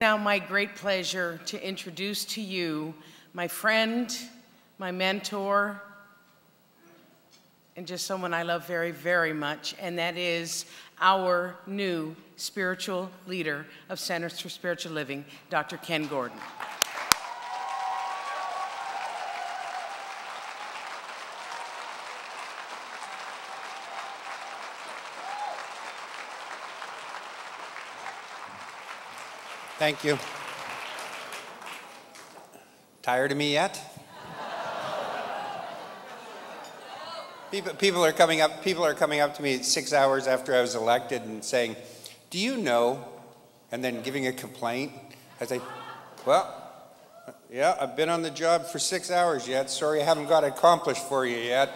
Now, my great pleasure to introduce to you my friend, my mentor, and just someone I love very, very much, and that is our new spiritual leader of Centers for Spiritual Living, Dr. Kenn Gordon. Thank you. Tired of me yet? People are coming up to me 6 hours after I was elected and saying, "Do you know?" and then giving a complaint. I say, "Well, yeah, I've been on the job for 6 hours yet. Sorry, I haven't got it accomplished for you yet."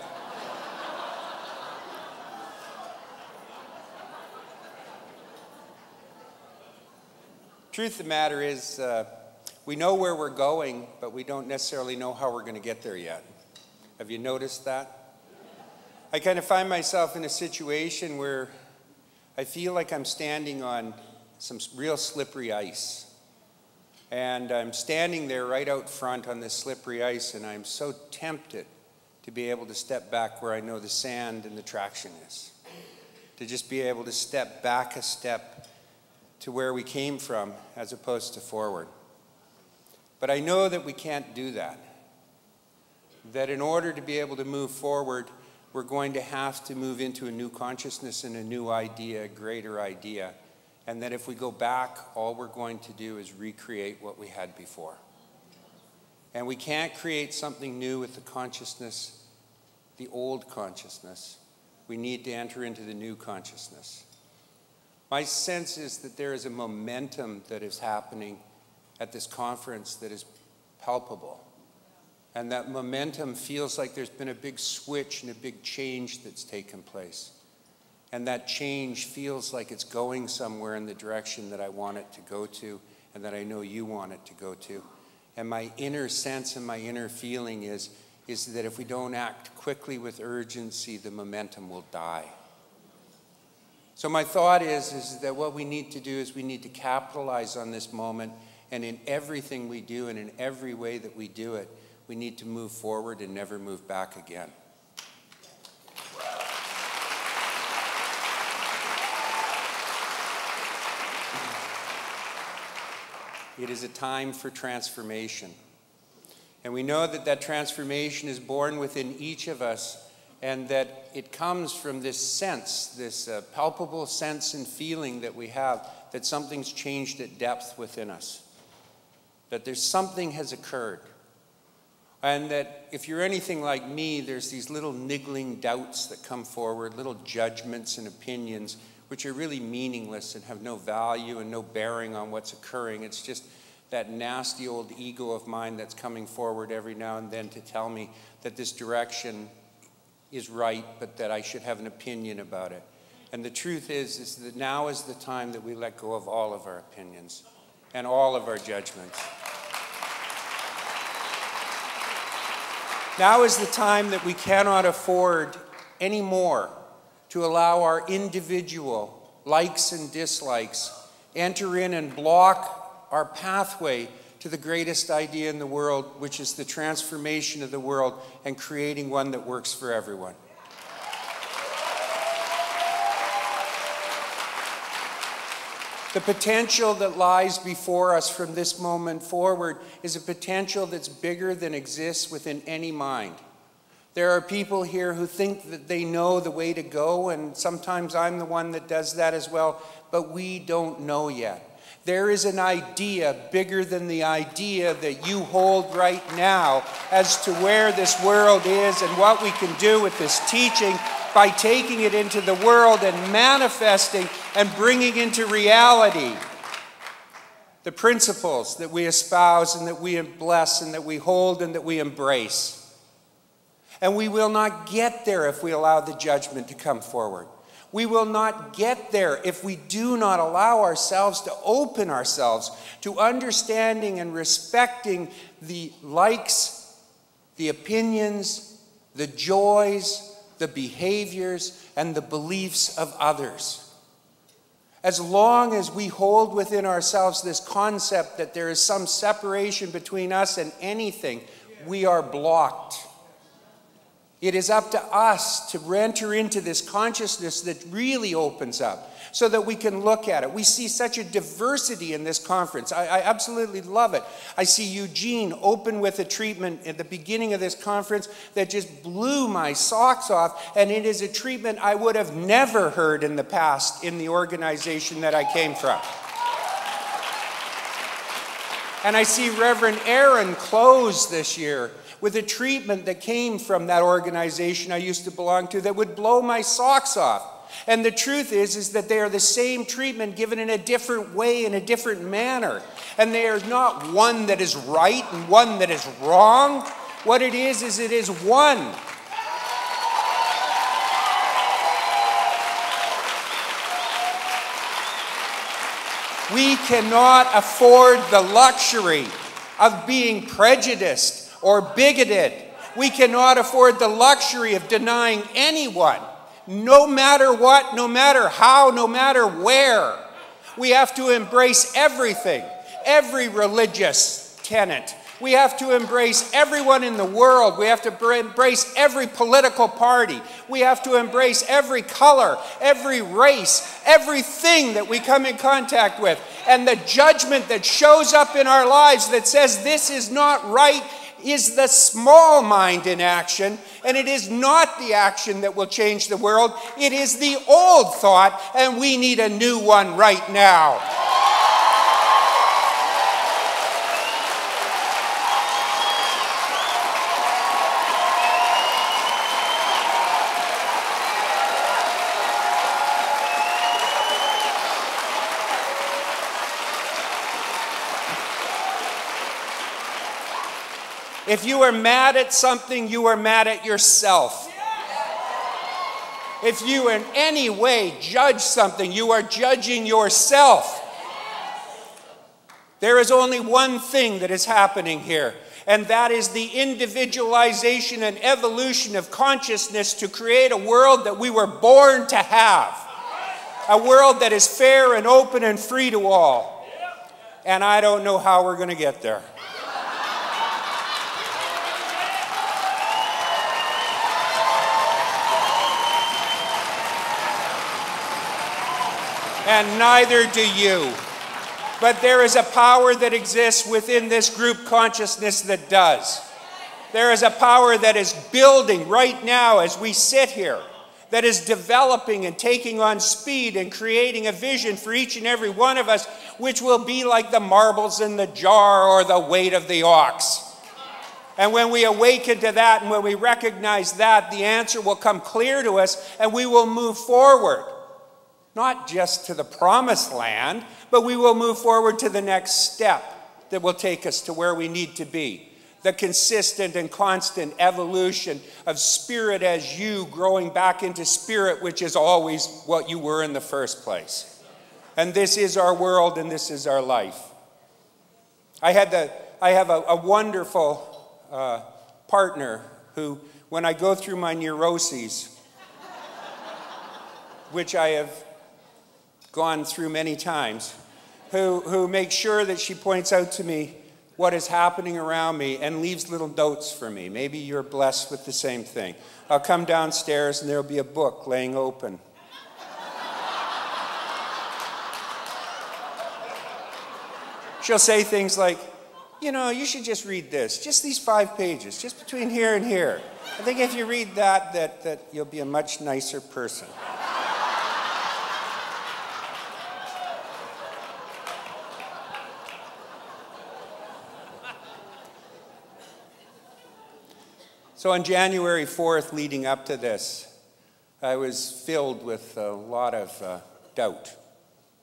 Truth of the matter is, we know where we're going, but we don't necessarily know how we're going to get there yet. Have you noticed that? I kind of find myself in a situation where I feel like I'm standing on some real slippery ice. And I'm standing there right out front on this slippery ice, and I'm so tempted to be able to step back where I know the sand and the traction is. To just be able to step back a step to where we came from as opposed to forward. But I know that we can't do that. That in order to be able to move forward, we're going to have to move into a new consciousness and a new idea, a greater idea. And that if we go back, all we're going to do is recreate what we had before. And we can't create something new with the consciousness, the old consciousness. We need to enter into the new consciousness. My sense is that there is a momentum that is happening at this conference that is palpable. And that momentum feels like there's been a big switch and a big change that's taken place. And that change feels like it's going somewhere in the direction that I want it to go to and that I know you want it to go to. And my inner sense and my inner feeling is that if we don't act quickly with urgency, the momentum will die. So my thought is that what we need to do is we need to capitalize on this moment, and in everything we do and in every way that we do it, we need to move forward and never move back again. It is a time for transformation. And we know that that transformation is born within each of us, and that it comes from this sense, this palpable sense and feeling that we have that something's changed at depth within us. That there's something has occurred. And that if you're anything like me, there's these little niggling doubts that come forward, little judgments and opinions, which are really meaningless and have no value and no bearing on what's occurring. It's just that nasty old ego of mine that's coming forward every now and then to tell me that this direction is right, but that I should have an opinion about it. And the truth is that now is the time that we let go of all of our opinions and all of our judgments. Now is the time that we cannot afford anymore to allow our individual likes and dislikes enter in and block our pathway to the greatest idea in the world, which is the transformation of the world and creating one that works for everyone. The potential that lies before us from this moment forward is a potential that's bigger than exists within any mind. There are people here who think that they know the way to go, and sometimes I'm the one that does that as well, but we don't know yet. There is an idea bigger than the idea that you hold right now as to where this world is and what we can do with this teaching by taking it into the world and manifesting and bringing into reality the principles that we espouse and that we bless and that we hold and that we embrace. And we will not get there if we allow the judgment to come forward. We will not get there if we do not allow ourselves to open ourselves to understanding and respecting the likes, the opinions, the joys, the behaviors, and the beliefs of others. As long as we hold within ourselves this concept that there is some separation between us and anything, we are blocked. It is up to us to enter into this consciousness that really opens up so that we can look at it. We see such a diversity in this conference. I absolutely love it. I see Eugene open with a treatment at the beginning of this conference that just blew my socks off, and it is a treatment I would have never heard in the past in the organization that I came from. And I see Reverend Aaron close this year with a treatment that came from that organization I used to belong to that would blow my socks off. And the truth is that they are the same treatment given in a different way, in a different manner. And they are not one that is right and one that is wrong. What it is it is one. We cannot afford the luxury of being prejudiced or bigoted. We cannot afford the luxury of denying anyone, no matter what, no matter how, no matter where. We have to embrace everything, every religious tenet. We have to embrace everyone in the world. We have to embrace every political party. We have to embrace every color, every race, everything that we come in contact with. And the judgment that shows up in our lives that says this is not right is the small mind in action, and it is not the action that will change the world. It is the old thought, and we need a new one right now. If you are mad at something, you are mad at yourself. If you in any way judge something, you are judging yourself. There is only one thing that is happening here, and that is the individualization and evolution of consciousness to create a world that we were born to have. A world that is fair and open and free to all. And I don't know how we're going to get there. And neither do you. But there is a power that exists within this group consciousness that does. There is a power that is building right now as we sit here, that is developing and taking on speed and creating a vision for each and every one of us, which will be like the marbles in the jar or the weight of the ox. And when we awaken to that and when we recognize that, the answer will come clear to us and we will move forward. Not just to the promised land, but we will move forward to the next step that will take us to where we need to be. The consistent and constant evolution of spirit as you growing back into spirit, which is always what you were in the first place. And this is our world and this is our life. I have a wonderful partner who, when I go through my neuroses, which I have gone through many times, who makes sure that she points out to me what is happening around me and leaves little notes for me. Maybe you're blessed with the same thing. I'll come downstairs and there'll be a book laying open. She'll say things like, you know, you should just read this, just these 5 pages, just between here and here. I think if you read that you'll be a much nicer person. So on January 4th, leading up to this, I was filled with a lot of doubt.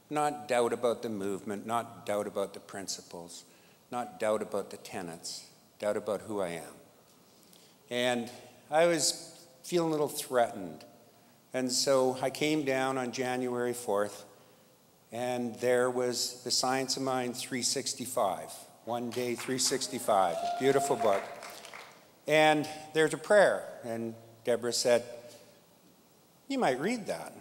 Not doubt about the movement, not doubt about the principles, not doubt about the tenets, doubt about who I am. And I was feeling a little threatened. And so I came down on January 4th, and there was The Science of Mind 365, One Day 365, a beautiful book. And there's a prayer, and Deborah said, you might read that.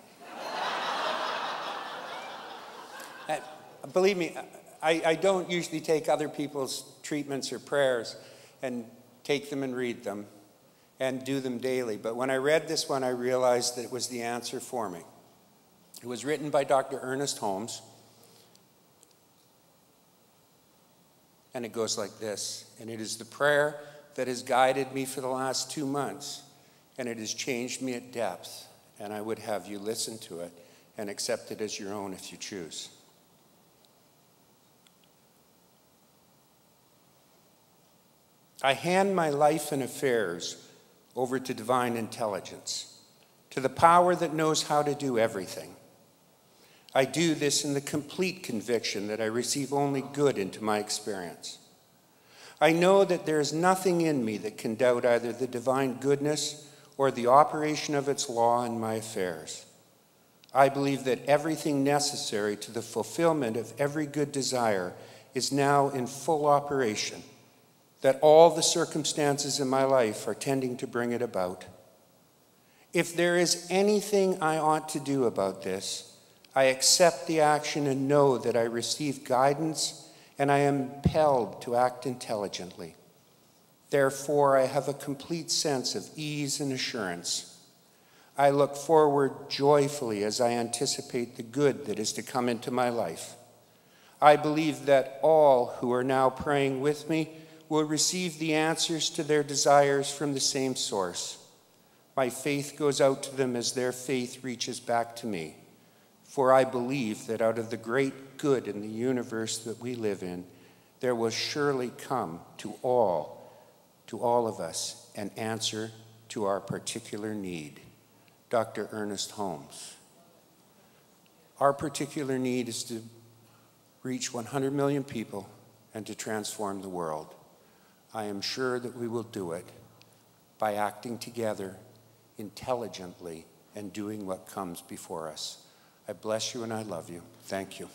believe me, I don't usually take other people's treatments or prayers and take them and read them and do them daily. But when I read this one, I realized that it was the answer for me. It was written by Dr. Ernest Holmes, and it goes like this. And it is the prayer that has guided me for the last 2 months, and it has changed me at depth. And I would have you listen to it and accept it as your own if you choose. I hand my life and affairs over to divine intelligence, to the power that knows how to do everything. I do this in the complete conviction that I receive only good into my experience. I know that there is nothing in me that can doubt either the divine goodness or the operation of its law in my affairs. I believe that everything necessary to the fulfillment of every good desire is now in full operation, that all the circumstances in my life are tending to bring it about. If there is anything I ought to do about this, I accept the action and know that I receive guidance and I am impelled to act intelligently. Therefore, I have a complete sense of ease and assurance. I look forward joyfully as I anticipate the good that is to come into my life. I believe that all who are now praying with me will receive the answers to their desires from the same source. My faith goes out to them as their faith reaches back to me. For I believe that out of the great good in the universe that we live in, there will surely come to all of us, an answer to our particular need. Dr. Ernest Holmes. Our particular need is to reach 100 million people and to transform the world. I am sure that we will do it by acting together intelligently and doing what comes before us. I bless you and I love you. Thank you.